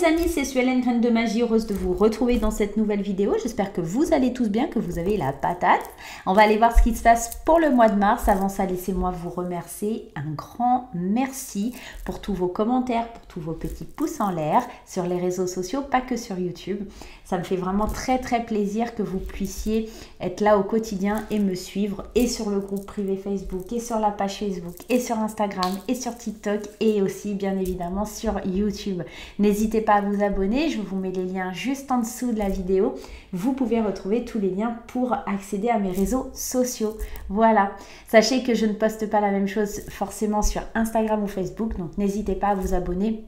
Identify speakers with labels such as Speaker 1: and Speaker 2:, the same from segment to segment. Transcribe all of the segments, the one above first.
Speaker 1: les amis, c'est Suelen, Graine de Magie, heureuse de vous retrouver dans cette nouvelle vidéo. J'espère que vous allez tous bien, que vous avez la patate. On va aller voir ce qui se passe pour le mois de mars. Avant ça, laissez-moi vous remercier. Un grand merci pour tous vos commentaires, pour tous vos petits pouces en l'air sur les réseaux sociaux, pas que sur YouTube. Ça me fait vraiment très plaisir que vous puissiez être là au quotidien et me suivre, et sur le groupe privé Facebook, et sur la page Facebook, et sur Instagram, et sur TikTok, et aussi bien évidemment sur YouTube. N'hésitez pas à vous abonner, je vous mets les liens juste en dessous de la vidéo. Vous pouvez retrouver tous les liens pour accéder à mes réseaux sociaux. Voilà, sachez que je ne poste pas la même chose forcément sur Instagram ou Facebook, donc n'hésitez pas à vous abonner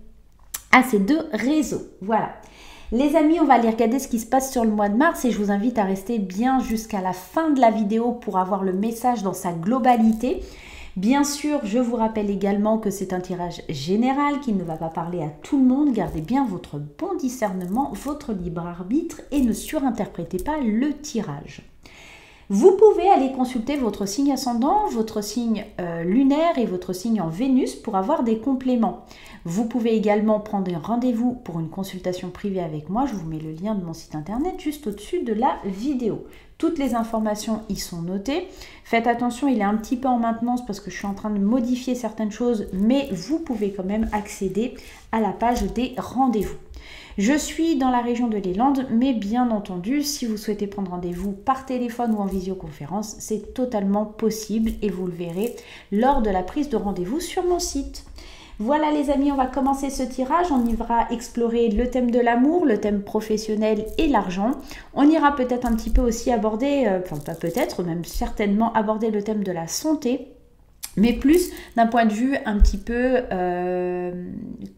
Speaker 1: à ces deux réseaux. Voilà. Les amis, on va aller regarder ce qui se passe sur le mois de mars et je vous invite à rester bien jusqu'à la fin de la vidéo pour avoir le message dans sa globalité. Bien sûr, je vous rappelle également que c'est un tirage général qui ne va pas parler à tout le monde. Gardez bien votre bon discernement, votre libre arbitre et ne surinterprétez pas le tirage. Vous pouvez aller consulter votre signe ascendant, votre signe lunaire et votre signe en Vénus pour avoir des compléments. Vous pouvez également prendre un rendez-vous pour une consultation privée avec moi. Je vous mets le lien de mon site internet juste au-dessus de la vidéo. Toutes les informations y sont notées. Faites attention, il est un petit peu en maintenance parce que je suis en train de modifier certaines choses, mais vous pouvez quand même accéder à la page des rendez-vous. Je suis dans la région de les Landes, mais bien entendu, si vous souhaitez prendre rendez-vous par téléphone ou en visioconférence, c'est totalement possible et vous le verrez lors de la prise de rendez-vous sur mon site. Voilà les amis, on va commencer ce tirage. On ira explorer le thème de l'amour, le thème professionnel et l'argent. On ira peut-être un petit peu aussi aborder, enfin pas peut-être, même certainement aborder le thème de la santé. Mais plus d'un point de vue un petit peu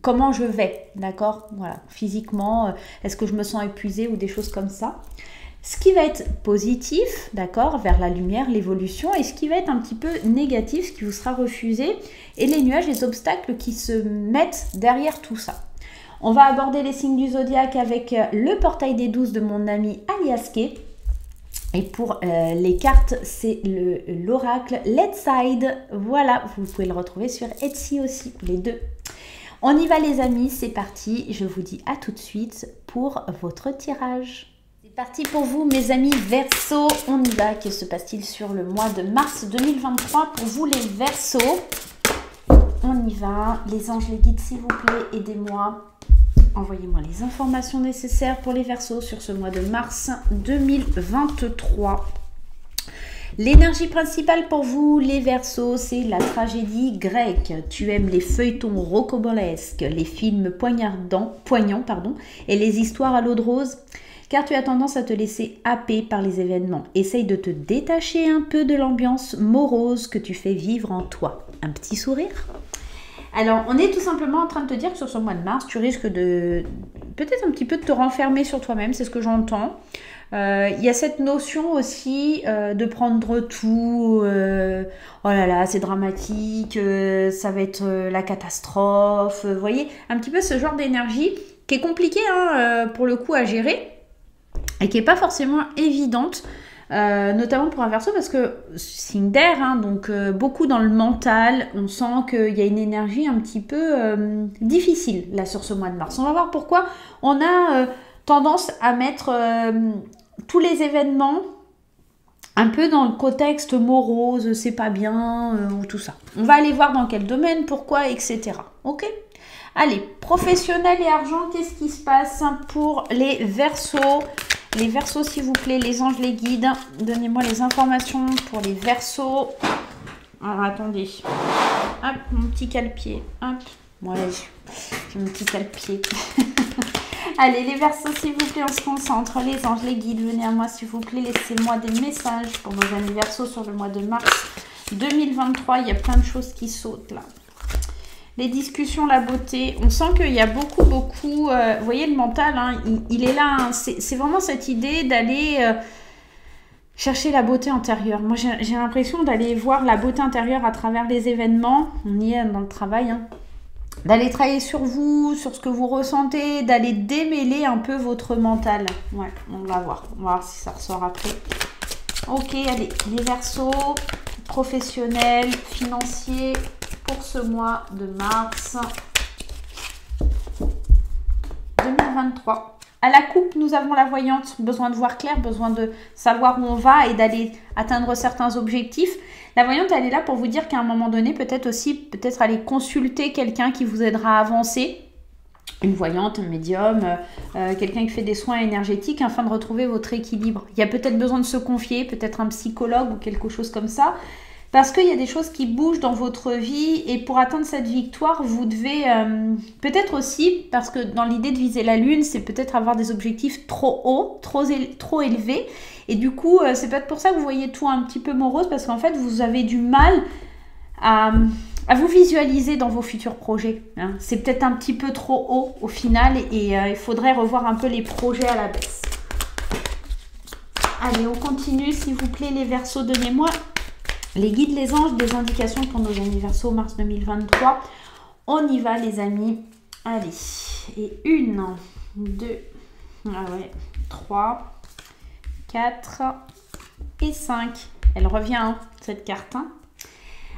Speaker 1: comment je vais, d'accord? Voilà, physiquement, est-ce que je me sens épuisée ou des choses comme ça. Ce qui va être positif, d'accord, vers la lumière, l'évolution, et ce qui va être un petit peu négatif, ce qui vous sera refusé, et les nuages, les obstacles qui se mettent derrière tout ça. On va aborder les signes du zodiaque avec le portail des 12 de mon ami Aliaske. Et pour les cartes, c'est l'oracle Let's Side. Voilà, vous pouvez le retrouver sur Etsy aussi, les deux. On y va les amis, c'est parti. Je vous dis à tout de suite pour votre tirage. C'est parti pour vous mes amis Verseaux. On y va. Que se passe-t-il sur le mois de mars 2023 pour vous les Verseaux? On y va. Les anges, les guides, s'il vous plaît, aidez-moi. Envoyez-moi les informations nécessaires pour les Verseaux sur ce mois de mars 2023. L'énergie principale pour vous, les Verseaux, c'est la tragédie grecque. Tu aimes les feuilletons rocambolesques, les films poignants, et les histoires à l'eau de rose, car tu as tendance à te laisser happer par les événements. Essaye de te détacher un peu de l'ambiance morose que tu fais vivre en toi. Un petit sourire ? Alors, on est tout simplement en train de te dire que sur ce mois de mars, tu risques de peut-être un petit peu de te renfermer sur toi-même, c'est ce que j'entends. Il y a cette notion aussi de prendre tout, oh là là, c'est dramatique, ça va être la catastrophe. Vous voyez, un petit peu ce genre d'énergie qui est compliquée pour le coup à gérer et qui n'est pas forcément évidente. Notamment pour un Verseau parce que signe d'air, donc beaucoup dans le mental, on sent qu'il y a une énergie un petit peu difficile là sur ce mois de mars. On va voir pourquoi on a tendance à mettre tous les événements un peu dans le contexte morose, c'est pas bien ou tout ça. On va aller voir dans quel domaine, pourquoi, etc. Ok ? Allez, professionnel et argent, qu'est-ce qui se passe pour les Verseaux ? Les Verseaux, s'il vous plaît, les anges, les guides, donnez-moi les informations pour les Verseaux. Alors, attendez. Hop, mon petit cale-pied. Hop, ouais, j'ai mon petit cale-pied. Allez, les Verseaux, s'il vous plaît, on se concentre. Les anges, les guides, venez à moi, s'il vous plaît. Laissez-moi des messages pour nos amis Verseaux sur le mois de mars 2023. Il y a plein de choses qui sautent, là. Les discussions, la beauté, on sent qu'il y a beaucoup, vous voyez le mental, il est là, c'est vraiment cette idée d'aller chercher la beauté intérieure. Moi, j'ai l'impression d'aller voir la beauté intérieure à travers les événements, on y est dans le travail, d'aller travailler sur vous, sur ce que vous ressentez, d'aller démêler un peu votre mental. Ouais, on va voir si ça ressort après. Ok, allez, les Verseaux, professionnels, financiers, pour ce mois de mars 2023. À la coupe, nous avons la voyante, besoin de voir clair, besoin de savoir où on va et d'aller atteindre certains objectifs. La voyante, elle est là pour vous dire qu'à un moment donné, peut-être aller consulter quelqu'un qui vous aidera à avancer. Une voyante, un médium, quelqu'un qui fait des soins énergétiques afin de retrouver votre équilibre. Il y a peut-être besoin de se confier, peut-être un psychologue ou quelque chose comme ça. Parce qu'il y a des choses qui bougent dans votre vie et pour atteindre cette victoire, vous devez peut-être aussi, parce que dans l'idée de viser la lune, c'est peut-être avoir des objectifs trop hauts, trop élevés. Et du coup, c'est peut-être pour ça que vous voyez tout un petit peu morose, parce qu'en fait, vous avez du mal à vous visualiser dans vos futurs projets. Hein. C'est peut-être un petit peu trop haut au final et il faudrait revoir un peu les projets à la baisse. Allez, on continue, s'il vous plaît, les Verseaux, donnez-moi les guides, les anges, des indications pour nos amis Verseaux mars 2023. On y va, les amis. Allez. Et 1, 2, 3, 4 et 5. Elle revient, hein, cette carte. Hein.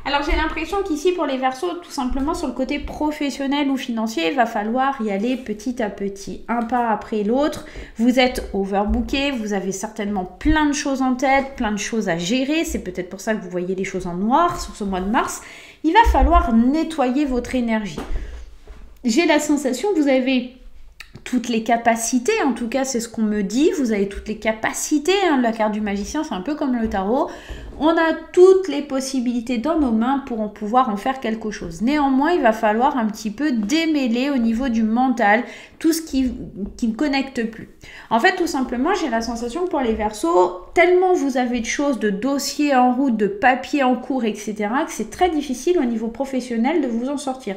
Speaker 1: Alors, j'ai l'impression qu'ici, pour les Verseaux, tout simplement, sur le côté professionnel ou financier, il va falloir y aller petit à petit, un pas après l'autre. Vous êtes overbooké, vous avez certainement plein de choses en tête, plein de choses à gérer. C'est peut-être pour ça que vous voyez les choses en noir sur ce mois de mars. Il va falloir nettoyer votre énergie. J'ai la sensation que vous avez toutes les capacités, en tout cas c'est ce qu'on me dit, vous avez toutes les capacités, hein, la carte du magicien c'est un peu comme le tarot, on a toutes les possibilités dans nos mains pour pouvoir en faire quelque chose. Néanmoins, il va falloir un petit peu démêler au niveau du mental tout ce qui ne connecte plus. En fait, tout simplement, j'ai la sensation que pour les Verseaux, tellement vous avez de choses, de dossiers en route, de papiers en cours, etc., que c'est très difficile au niveau professionnel de vous en sortir.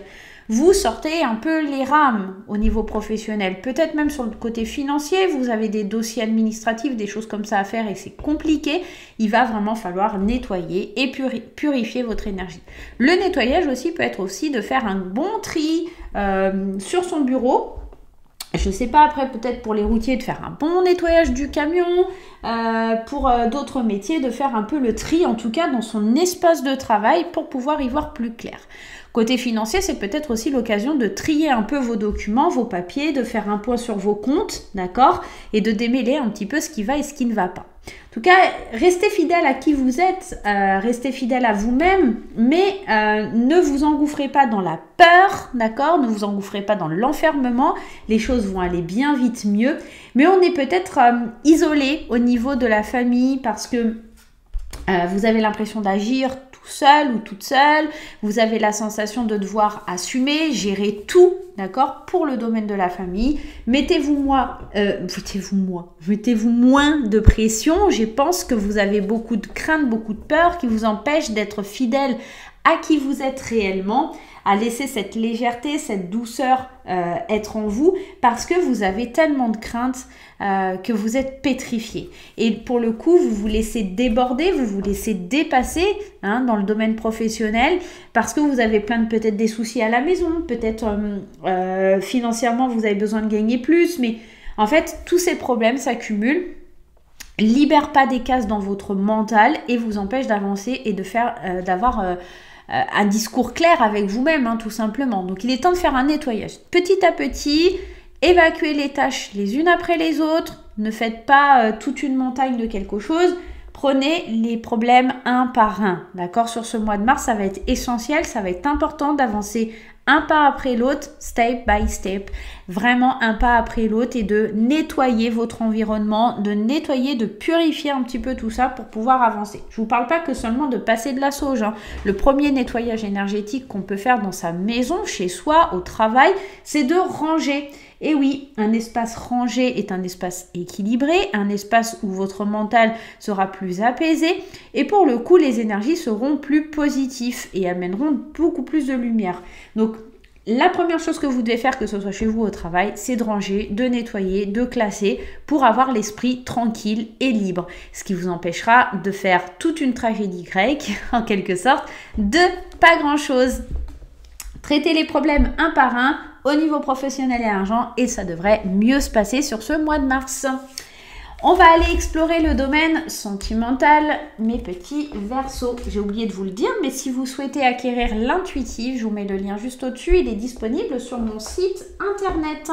Speaker 1: Vous sortez un peu les rames au niveau professionnel. Peut-être même sur le côté financier, vous avez des dossiers administratifs, des choses comme ça à faire et c'est compliqué. Il va vraiment falloir nettoyer et purifier votre énergie. Le nettoyage aussi peut être aussi de faire un bon tri sur son bureau. Je ne sais pas, après peut-être pour les routiers de faire un bon nettoyage du camion, pour d'autres métiers de faire un peu le tri en tout cas dans son espace de travail pour pouvoir y voir plus clair. Côté financier, c'est peut-être aussi l'occasion de trier un peu vos documents, vos papiers, de faire un point sur vos comptes, d'accord, et de démêler un petit peu ce qui va et ce qui ne va pas. En tout cas, restez fidèle à qui vous êtes, restez fidèle à vous-même, mais ne vous engouffrez pas dans la peur, d'accord, ne vous engouffrez pas dans l'enfermement, les choses vont aller bien vite mieux, mais on est peut-être isolé au niveau de la famille parce que vous avez l'impression d'agir tout seul ou toute seule, vous avez la sensation de devoir assumer, gérer tout, d'accord, pour le domaine de la famille. Mettez-vous moins de pression. Je pense que vous avez beaucoup de craintes, beaucoup de peur qui vous empêchent d'être fidèle à qui vous êtes réellement, à laisser cette légèreté, cette douceur être en vous parce que vous avez tellement de craintes que vous êtes pétrifié. Et pour le coup, vous vous laissez déborder, vous vous laissez dépasser dans le domaine professionnel parce que vous avez peut-être des soucis à la maison, peut-être financièrement vous avez besoin de gagner plus, mais en fait, tous ces problèmes s'accumulent. Libère pas des cases dans votre mental et vous empêche d'avancer et de faire d'avoir un discours clair avec vous-même, tout simplement. Donc, il est temps de faire un nettoyage. Petit à petit, évacuez les tâches les unes après les autres. Ne faites pas toute une montagne de quelque chose. Prenez les problèmes un par un. D'accord ? Sur ce mois de mars, ça va être essentiel, ça va être important d'avancer un pas après l'autre, step by step, vraiment un pas après l'autre et de nettoyer votre environnement, de nettoyer, de purifier un petit peu tout ça pour pouvoir avancer. Je ne vous parle pas que seulement de passer de la sauge. Le premier nettoyage énergétique qu'on peut faire dans sa maison, chez soi, au travail, c'est de ranger. Et oui, un espace rangé est un espace équilibré, un espace où votre mental sera plus apaisé et pour le coup, les énergies seront plus positives et amèneront beaucoup plus de lumière. Donc, la première chose que vous devez faire, que ce soit chez vous ou au travail, c'est de ranger, de nettoyer, de classer pour avoir l'esprit tranquille et libre. Ce qui vous empêchera de faire toute une tragédie grecque, en quelque sorte, de pas grand-chose. Traitez les problèmes un par un au niveau professionnel et argent et ça devrait mieux se passer sur ce mois de mars. On va aller explorer le domaine sentimental, mes petits Verseaux. J'ai oublié de vous le dire, mais si vous souhaitez acquérir l'intuitif, je vous mets le lien juste au-dessus. Il est disponible sur mon site internet.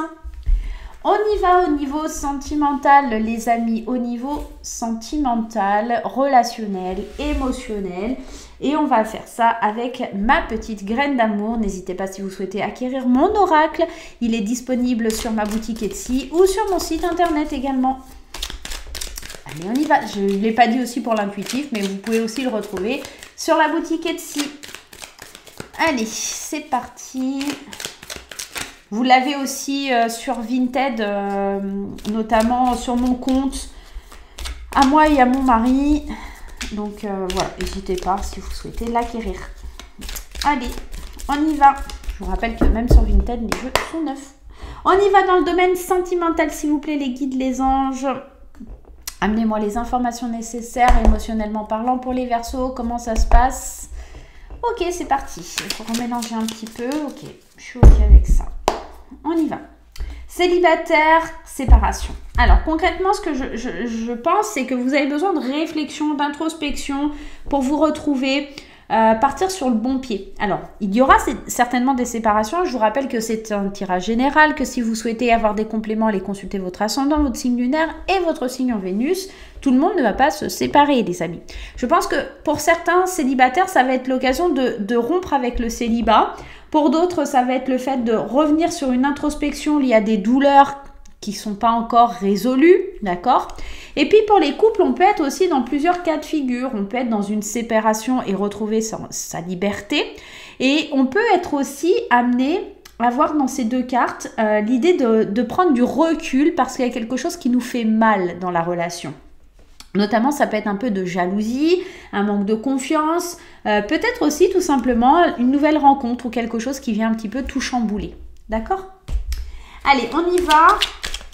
Speaker 1: On y va au niveau sentimental, les amis, au niveau sentimental, relationnel, émotionnel. Et on va faire ça avec ma petite graine d'amour. N'hésitez pas si vous souhaitez acquérir mon oracle. Il est disponible sur ma boutique Etsy ou sur mon site internet également. Allez, on y va. Je ne l'ai pas dit aussi pour l'intuitif, mais vous pouvez aussi le retrouver sur la boutique Etsy. Allez, c'est parti. Vous l'avez aussi sur Vinted, notamment sur mon compte, à moi et à mon mari. Donc voilà, n'hésitez pas si vous souhaitez l'acquérir. Allez, on y va. Je vous rappelle que même sur Vinted, les jeux sont neufs. On y va dans le domaine sentimental, s'il vous plaît, les guides, les anges. Amenez-moi les informations nécessaires, émotionnellement parlant, pour les Verseaux. Comment ça se passe? Ok, c'est parti. Il faut remélanger un petit peu. Ok, je suis ok avec ça. On y va. Célibataire, séparation. Alors concrètement, ce que je pense, c'est que vous avez besoin de réflexion, d'introspection pour vous retrouver, partir sur le bon pied. Alors, il y aura certainement des séparations. Je vous rappelle que c'est un tirage général, que si vous souhaitez avoir des compléments, allez consulter votre ascendant, votre signe lunaire et votre signe en Vénus. Tout le monde ne va pas se séparer, les amis. Je pense que pour certains célibataires, ça va être l'occasion de rompre avec le célibat. Pour d'autres, ça va être le fait de revenir sur une introspection liée à des douleurs qui ne sont pas encore résolues, d'accord? Et puis pour les couples, on peut être aussi dans plusieurs cas de figure. On peut être dans une séparation et retrouver sa liberté. Et on peut être aussi amené à voir dans ces deux cartes l'idée de prendre du recul parce qu'il y a quelque chose qui nous fait mal dans la relation. Notamment, ça peut être un peu de jalousie, un manque de confiance, peut-être aussi tout simplement une nouvelle rencontre ou quelque chose qui vient un petit peu tout chambouler. D'accord? Allez, on y va.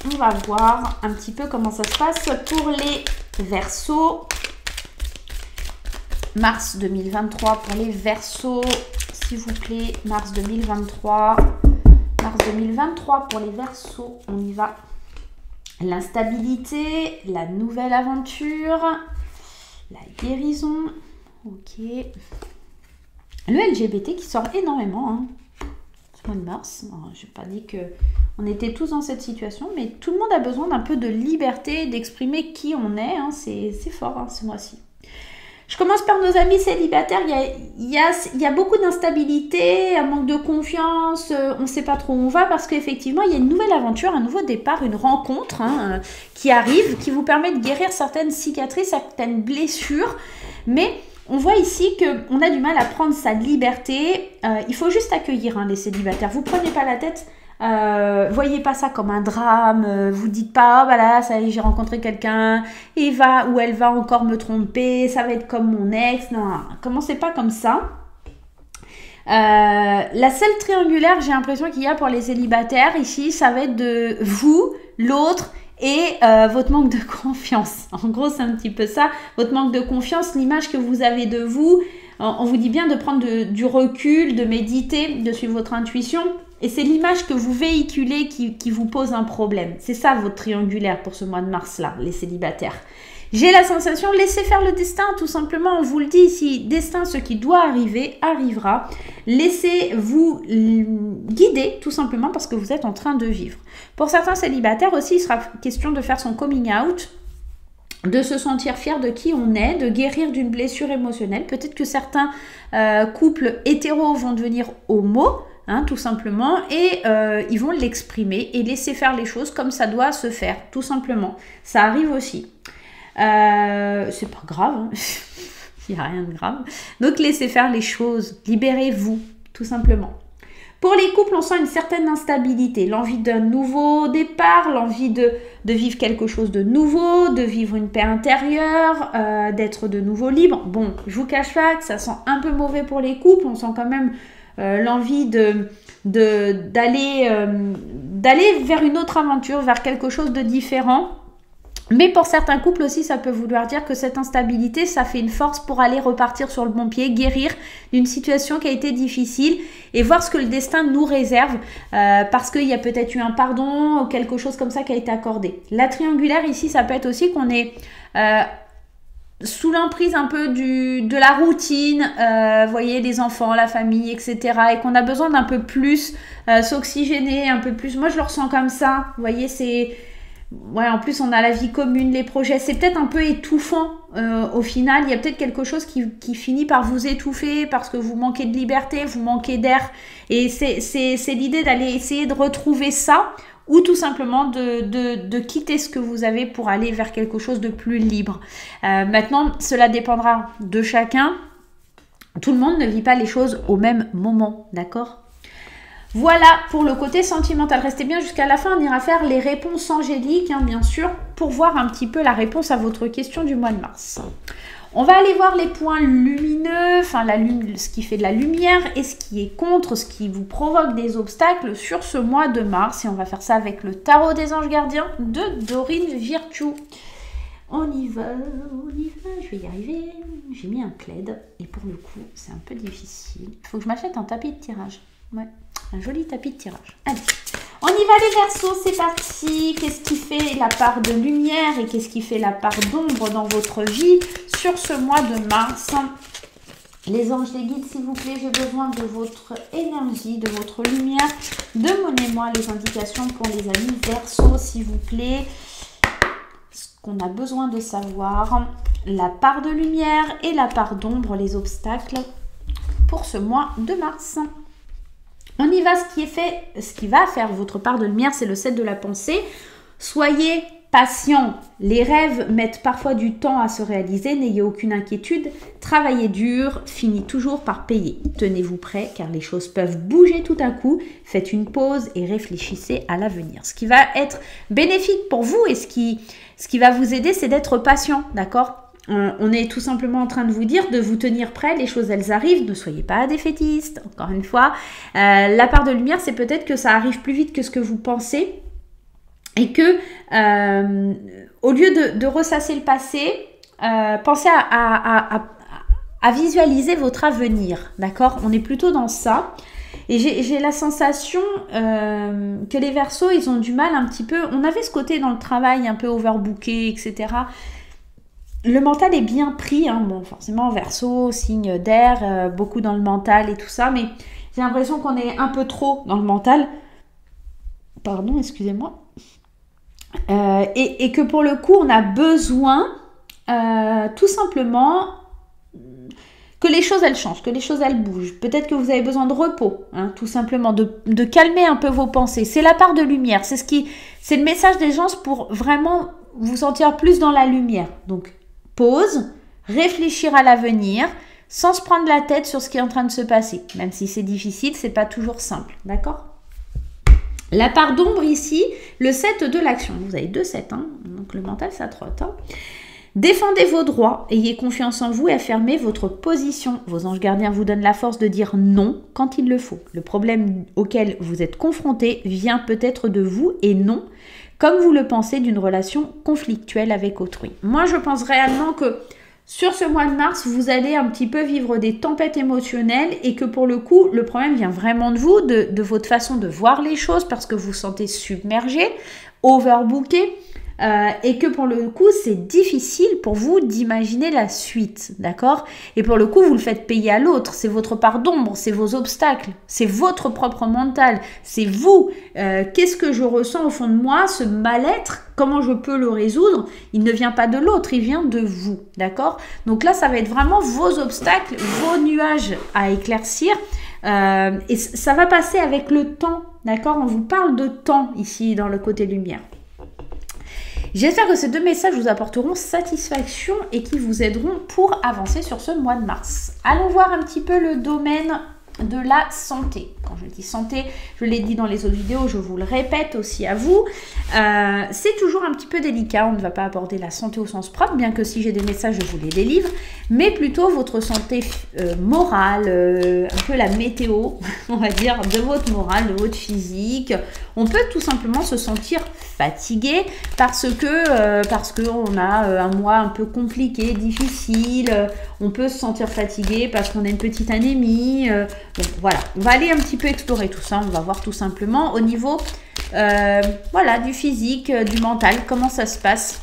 Speaker 1: On va voir un petit peu comment ça se passe pour les Verseaux. Mars 2023 pour les Verseaux, s'il vous plaît. Mars 2023. Mars 2023 pour les Verseaux. On y va. L'instabilité, la nouvelle aventure, la guérison. Ok. Le LGBT qui sort énormément, hein. Ce mois de mars. Je n'ai pas dit qu'on était tous dans cette situation, mais tout le monde a besoin d'un peu de liberté, d'exprimer qui on est. Hein. C'est fort, hein, ce mois-ci. Je commence par nos amis célibataires. Il y a beaucoup d'instabilité, un manque de confiance. On ne sait pas trop où on va parce qu'effectivement, il y a une nouvelle aventure, un nouveau départ, une rencontre qui arrive, qui vous permet de guérir certaines cicatrices, certaines blessures. Mais on voit ici qu'on a du mal à prendre sa liberté. Il faut juste accueillir les célibataires. Vous ne prenez pas la tête. Voyez pas ça comme un drame, vous dites pas oh, voilà ça y est j'ai rencontré quelqu'un et va ou elle va encore me tromper, ça va être comme mon ex. Non, commencez pas comme ça. La seule triangulaire j'ai l'impression qu'il y a pour les célibataires ici, ça va être de vous, l'autre et votre manque de confiance. En gros c'est un petit peu ça, votre manque de confiance, l'image que vous avez de vous. On vous dit bien de prendre du recul, de méditer, de suivre votre intuition. Et c'est l'image que vous véhiculez qui vous pose un problème. C'est ça votre triangulaire pour ce mois de mars-là, les célibataires. J'ai la sensation, laissez faire le destin, tout simplement. On vous le dit ici, destin, ce qui doit arriver, arrivera. Laissez-vous guider, tout simplement, parce que vous êtes en train de vivre. Pour certains célibataires aussi, il sera question de faire son coming out, de se sentir fier de qui on est, de guérir d'une blessure émotionnelle. Peut-être que certains couples hétéros vont devenir homo, tout simplement, et ils vont l'exprimer et laisser faire les choses comme ça doit se faire, tout simplement. Ça arrive aussi. C'est pas grave, hein. Il n'y a rien de grave. Donc laissez faire les choses, libérez-vous, tout simplement. Pour les couples, on sent une certaine instabilité, l'envie d'un nouveau départ, l'envie de vivre quelque chose de nouveau, de vivre une paix intérieure, d'être de nouveau libre. Bon, je vous cache pas que ça sent un peu mauvais pour les couples, on sent quand même l'envie d'aller vers une autre aventure, vers quelque chose de différent. Mais pour certains couples aussi, ça peut vouloir dire que cette instabilité, ça fait une force pour aller repartir sur le bon pied, guérir d'une situation qui a été difficile et voir ce que le destin nous réserve parce qu'il y a peut-être eu un pardon ou quelque chose comme ça qui a été accordé. La triangulaire ici, ça peut être aussi qu'on est sous l'emprise un peu de la routine, voyez, les enfants, la famille, etc. Et qu'on a besoin d'un peu plus s'oxygéner, un peu plus. Moi, je le ressens comme ça. Vous voyez, c'est... Ouais, en plus, on a la vie commune, les projets. C'est peut-être un peu étouffant au final. Il y a peut-être quelque chose qui finit par vous étouffer parce que vous manquez de liberté, vous manquez d'air. Et c'est l'idée d'aller essayer de retrouver ça ou tout simplement de quitter ce que vous avez pour aller vers quelque chose de plus libre. Maintenant, cela dépendra de chacun. Tout le monde ne vit pas les choses au même moment, d'accord ? Voilà pour le côté sentimental. Restez bien jusqu'à la fin, on ira faire les réponses angéliques, hein, bien sûr, pour voir un petit peu la réponse à votre question du mois de mars. On va aller voir les points lumineux, enfin ce qui fait de la lumière et ce qui est contre, ce qui vous provoque des obstacles sur ce mois de mars. Et on va faire ça avec le tarot des anges gardiens de Dorine Virtue. On y va, je vais y arriver. J'ai mis un plaid et pour le coup, c'est un peu difficile. Il faut que je m'achète un tapis de tirage. Ouais, un joli tapis de tirage. Allez, on y va les Verseaux, c'est parti. Qu'est-ce qui fait la part de lumière et qu'est-ce qui fait la part d'ombre dans votre vie sur ce mois de mars? Les anges, les guides, s'il vous plaît, j'ai besoin de votre énergie, de votre lumière. Donnez-moi les indications pour les amis Verseaux, s'il vous plaît. Ce qu'on a besoin de savoir, la part de lumière et la part d'ombre, les obstacles pour ce mois de mars. On y va, ce qui va faire votre part de lumière, c'est le 7 de la pensée. Soyez patient. Les rêves mettent parfois du temps à se réaliser. N'ayez aucune inquiétude. Travaillez dur, finit toujours par payer. Tenez-vous prêt car les choses peuvent bouger tout d'un coup. Faites une pause et réfléchissez à l'avenir. Ce qui va être bénéfique pour vous et ce qui va vous aider, c'est d'être patient, d'accord ? On est tout simplement en train de vous dire de vous tenir prêt, les choses elles arrivent, ne soyez pas défaitistes, encore une fois. La part de lumière, c'est peut-être que ça arrive plus vite que ce que vous pensez et que au lieu de ressasser le passé, pensez à visualiser votre avenir, d'accord? On est plutôt dans ça. Et j'ai la sensation que les Verseaux, ils ont du mal un petit peu, on avait ce côté dans le travail un peu overbooké, etc. Le mental est bien pris, hein. Bon, forcément, Verseau, signe d'air, beaucoup dans le mental et tout ça, mais j'ai l'impression qu'on est un peu trop dans le mental. Pardon, excusez-moi. Et que pour le coup, on a besoin tout simplement que les choses, elles changent, que les choses, elles bougent. Peut-être que vous avez besoin de repos, hein, tout simplement, de calmer un peu vos pensées. C'est la part de lumière, c'est le message des gens pour vraiment vous sentir plus dans la lumière. Donc, pause, réfléchir à l'avenir, sans se prendre la tête sur ce qui est en train de se passer. Même si c'est difficile, c'est pas toujours simple, d'accord? La part d'ombre ici, le 7 de l'action. Vous avez 2 7, hein, donc le mental, ça trotte. Hein. Défendez vos droits, ayez confiance en vous et affirmez votre position. Vos anges gardiens vous donnent la force de dire non quand il le faut. Le problème auquel vous êtes confronté vient peut-être de vous et non comme vous le pensez d'une relation conflictuelle avec autrui. Moi, je pense réellement que sur ce mois de mars, vous allez un petit peu vivre des tempêtes émotionnelles et que pour le coup, le problème vient vraiment de vous, de votre façon de voir les choses parce que vous vous sentez submergé, overbooké. Et que pour le coup, c'est difficile pour vous d'imaginer la suite, d'accord? Et pour le coup, vous le faites payer à l'autre. C'est votre part d'ombre, c'est vos obstacles, c'est votre propre mental, c'est vous. Qu'est-ce que je ressens au fond de moi, ce mal-être? Comment je peux le résoudre? Il ne vient pas de l'autre, il vient de vous, d'accord? Donc là, ça va être vraiment vos obstacles, vos nuages à éclaircir. Et ça va passer avec le temps, d'accord? On vous parle de temps ici dans le côté lumière. J'espère que ces 2 messages vous apporteront satisfaction et qui vous aideront pour avancer sur ce mois de mars. Allons voir un petit peu le domaine de la santé. Quand je dis santé, je l'ai dit dans les autres vidéos, je vous le répète aussi à vous. C'est toujours un petit peu délicat, on ne va pas aborder la santé au sens propre, bien que si j'ai des messages, je vous les délivre, mais plutôt votre santé morale, un peu la météo, on va dire, de votre morale, de votre physique. On peut tout simplement se sentir fatigué parce que on a un mois un peu compliqué, difficile. On peut se sentir fatigué parce qu'on a une petite anémie. Donc voilà, on va aller un petit peu explorer tout ça. On va voir tout simplement au niveau voilà, du physique, du mental, comment ça se passe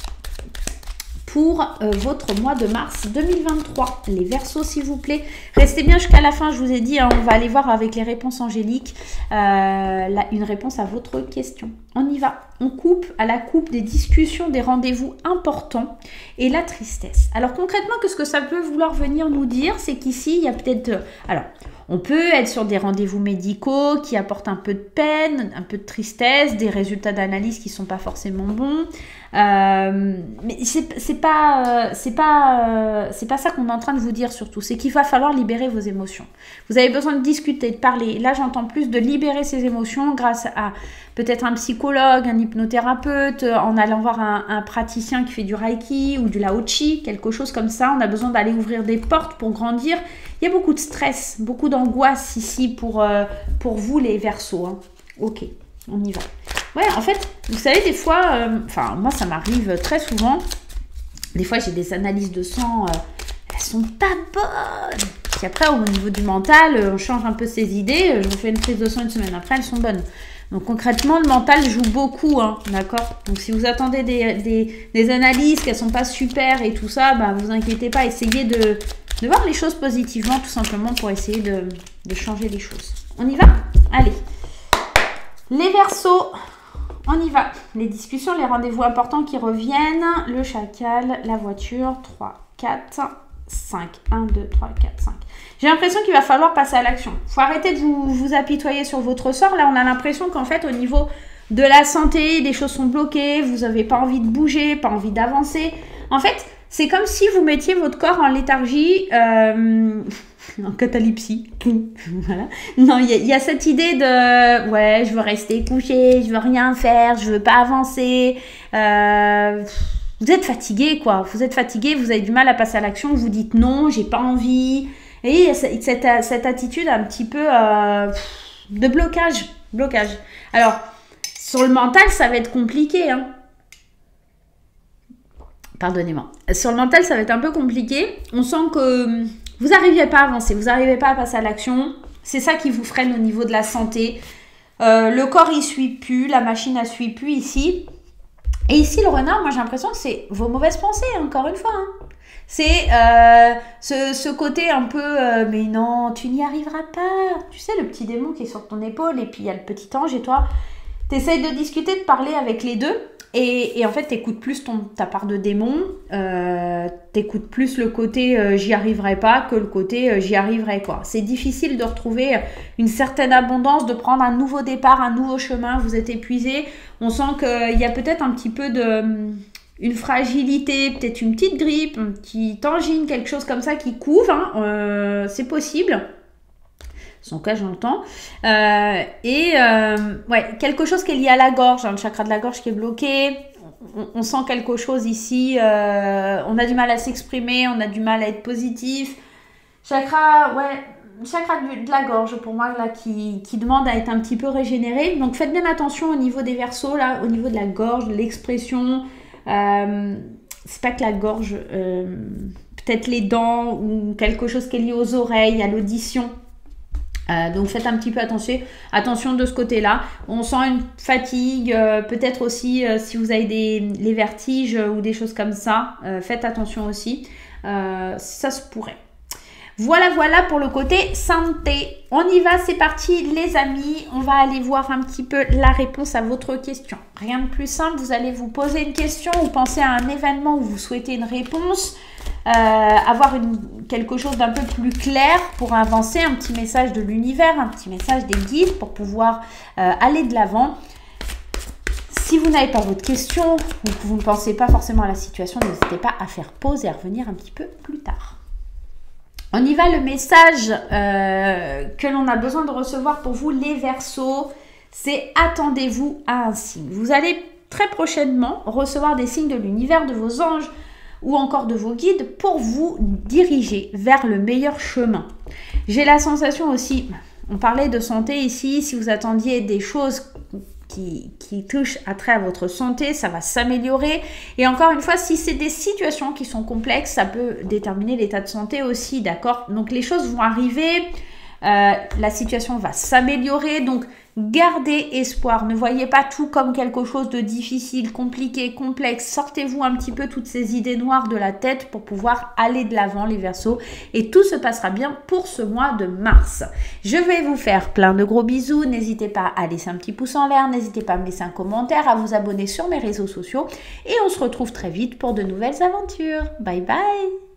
Speaker 1: pour votre mois de mars 2023. Les Verseaux, s'il vous plaît, restez bien jusqu'à la fin. Je vous ai dit, hein, on va aller voir avec les réponses angéliques une réponse à votre question. On y va. On coupe à la coupe des discussions, des rendez-vous importants et la tristesse. Alors concrètement, qu'est-ce que ça peut vouloir venir nous dire? C'est qu'ici, il y a peut-être... alors, on peut être sur des rendez-vous médicaux qui apportent un peu de peine, un peu de tristesse, des résultats d'analyse qui ne sont pas forcément bons. Mais c'est pas ça qu'on est en train de vous dire surtout. C'est qu'il va falloir libérer vos émotions. Vous avez besoin de discuter, de parler. Là, j'entends plus de libérer ses émotions grâce à peut-être un psychologue, un hypnothérapeute, en allant voir un praticien qui fait du Reiki ou du Lao Chi, quelque chose comme ça. On a besoin d'aller ouvrir des portes pour grandir. Il y a beaucoup de stress, beaucoup d'angoisse ici pour vous les Verseaux. Hein. Ok, on y va. Ouais, en fait, vous savez, des fois, enfin, moi, ça m'arrive très souvent. Des fois, j'ai des analyses de sang, elles sont pas bonnes. Puis après, au niveau du mental, on change un peu ses idées. Je vous fais une prise de sang une semaine après, elles sont bonnes. Donc, concrètement, le mental joue beaucoup, hein, d'accord? Donc, si vous attendez des analyses qu'elles sont pas super et tout ça, bah, vous inquiétez pas, essayez de voir les choses positivement, tout simplement, pour essayer de changer les choses. On y va? Allez. Les Verseaux, on y va. Les discussions, les rendez-vous importants qui reviennent. Le chacal, la voiture, 3, 4, 5. 1, 2, 3, 4, 5. J'ai l'impression qu'il va falloir passer à l'action. Il faut arrêter de vous apitoyer sur votre sort. Là, on a l'impression qu'en fait, au niveau de la santé, les choses sont bloquées. Vous n'avez pas envie de bouger, pas envie d'avancer. En fait, c'est comme si vous mettiez votre corps en léthargie, en catalepsie. Voilà. Non, il y a cette idée de ouais, je veux rester couché, je veux rien faire, je veux pas avancer. Vous êtes fatigué, quoi. Vous êtes fatigué, vous avez du mal à passer à l'action, vous dites non, j'ai pas envie. Et il y a cette attitude un petit peu de blocage. Alors, sur le mental, ça va être compliqué, hein. Pardonnez-moi. Sur le mental, ça va être un peu compliqué. On sent que vous n'arrivez pas à avancer, vous n'arrivez pas à passer à l'action. C'est ça qui vous freine au niveau de la santé. Le corps, il ne suit plus, la machine, elle ne suit plus ici. Et ici, le renard, moi, j'ai l'impression que c'est vos mauvaises pensées, encore une fois. Hein. C'est ce côté un peu mais non, tu n'y arriveras pas. Tu sais, le petit démon qui est sur ton épaule et puis il y a le petit ange et toi, tu essayes de discuter, de parler avec les deux. Et en fait, tu écoutes plus ta part de démon, tu écoutes plus le côté j'y arriverai pas que le côté j'y arriverai, quoi. C'est difficile de retrouver une certaine abondance, de prendre un nouveau départ, un nouveau chemin, vous êtes épuisé. On sent qu'il y a peut-être un petit peu une fragilité, peut-être une petite grippe, une petite angine, quelque chose comme ça qui couve, hein, c'est possible. Son cas, j'entends. Ouais, quelque chose qui est lié à la gorge, hein, le chakra de la gorge qui est bloqué. On sent quelque chose ici. On a du mal à s'exprimer, on a du mal à être positif. Chakra de la gorge, pour moi, là, qui demande à être un petit peu régénéré. Donc, faites bien attention au niveau des Verseaux, là, au niveau de la gorge, de l'expression. C'est pas que la gorge, peut-être les dents ou quelque chose qui est lié aux oreilles, à l'audition. Donc faites un petit peu attention de ce côté-là. On sent une fatigue, peut-être aussi si vous avez les vertiges ou des choses comme ça, faites attention aussi, ça se pourrait. Voilà pour le côté santé. On y va, c'est parti les amis. On va aller voir un petit peu la réponse à votre question. Rien de plus simple, vous allez vous poser une question ou penser à un événement où vous souhaitez une réponse. Avoir quelque chose d'un peu plus clair pour avancer, un petit message de l'univers, un petit message des guides pour pouvoir aller de l'avant. Si vous n'avez pas votre question ou que vous ne pensez pas forcément à la situation, n'hésitez pas à faire pause et à revenir un petit peu plus tard. On y va, le message que l'on a besoin de recevoir pour vous les Verseaux, c'est attendez-vous à un signe. Vous allez très prochainement recevoir des signes de l'univers, de vos anges, ou encore de vos guides pour vous diriger vers le meilleur chemin. J'ai la sensation aussi, on parlait de santé ici, si vous attendiez des choses qui touchent à votre santé, ça va s'améliorer. Et encore une fois, si c'est des situations qui sont complexes, ça peut déterminer l'état de santé aussi, d'accord? Donc les choses vont arriver, la situation va s'améliorer, donc Gardez espoir, ne voyez pas tout comme quelque chose de difficile, compliqué, complexe. Sortez-vous un petit peu toutes ces idées noires de la tête pour pouvoir aller de l'avant les Verseaux et tout se passera bien pour ce mois de mars. Je vais vous faire plein de gros bisous, n'hésitez pas à laisser un petit pouce en l'air, n'hésitez pas à me laisser un commentaire, à vous abonner sur mes réseaux sociaux et on se retrouve très vite pour de nouvelles aventures. Bye bye!